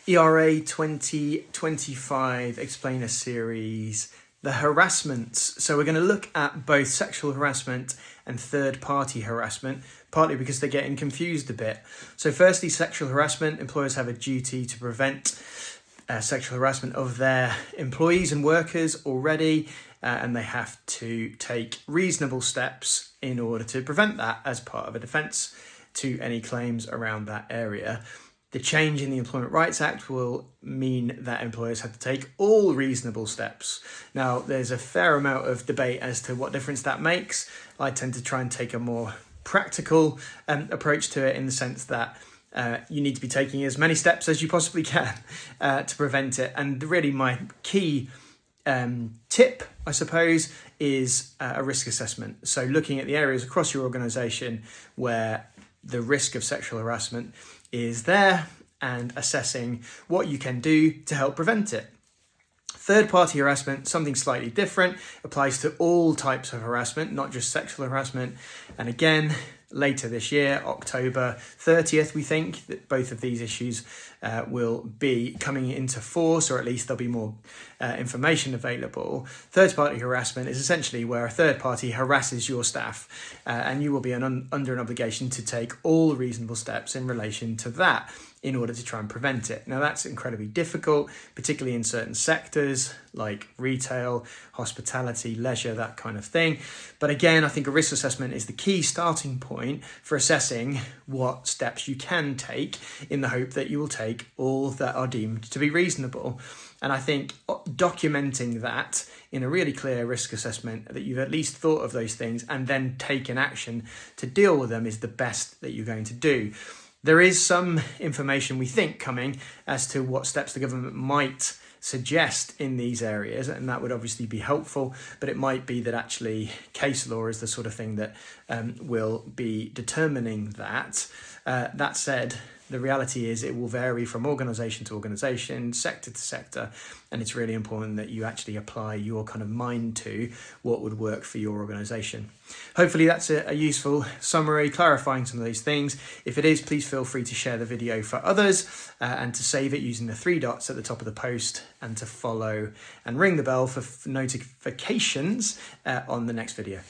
ERA 2025 Explainer Series, the harassments. So we're going to look at both sexual harassment and third-party harassment, partly because they're getting confused a bit. So firstly, sexual harassment. Employers have a duty to prevent sexual harassment of their employees and workers already, and they have to take reasonable steps in order to prevent that as part of a defence to any claims around that area. The change in the Employment Rights Act will mean that employers have to take all reasonable steps. Now, there's a fair amount of debate as to what difference that makes. I tend to try and take a more practical approach to it, in the sense that you need to be taking as many steps as you possibly can to prevent it. And really my key tip, I suppose, is a risk assessment. So looking at the areas across your organisation where the risk of sexual harassment is there and assessing what you can do to help prevent it. Third-party harassment, something slightly different, applies to all types of harassment, not just sexual harassment. And again, later this year, October 30th, we think that both of these issues will be coming into force, or at least there'll be more information available. Third-party harassment is essentially where a third party harasses your staff, and you will be under an obligation to take all reasonable steps in relation to that in order to try and prevent it. Now, that's incredibly difficult, particularly in certain sectors like retail, hospitality, leisure, that kind of thing. But again, I think a risk assessment is the key starting point for assessing what steps you can take, in the hope that you will take all that are deemed to be reasonable. And I think documenting that in a really clear risk assessment, that you've at least thought of those things and then taken action to deal with them, is the best that you're going to do. There is some information, we think, coming as to what steps the government might suggest in these areas, and that would obviously be helpful, but it might be that actually case law is the sort of thing that will be determining that. That said, the reality is it will vary from organisation to organisation, sector to sector, and it's really important that you actually apply your kind of mind to what would work for your organisation. Hopefully that's a useful summary, clarifying some of those things. If it is, please feel free to share the video for others and to save it using the 3 dots at the top of the post, and to follow and ring the bell for notifications on the next video.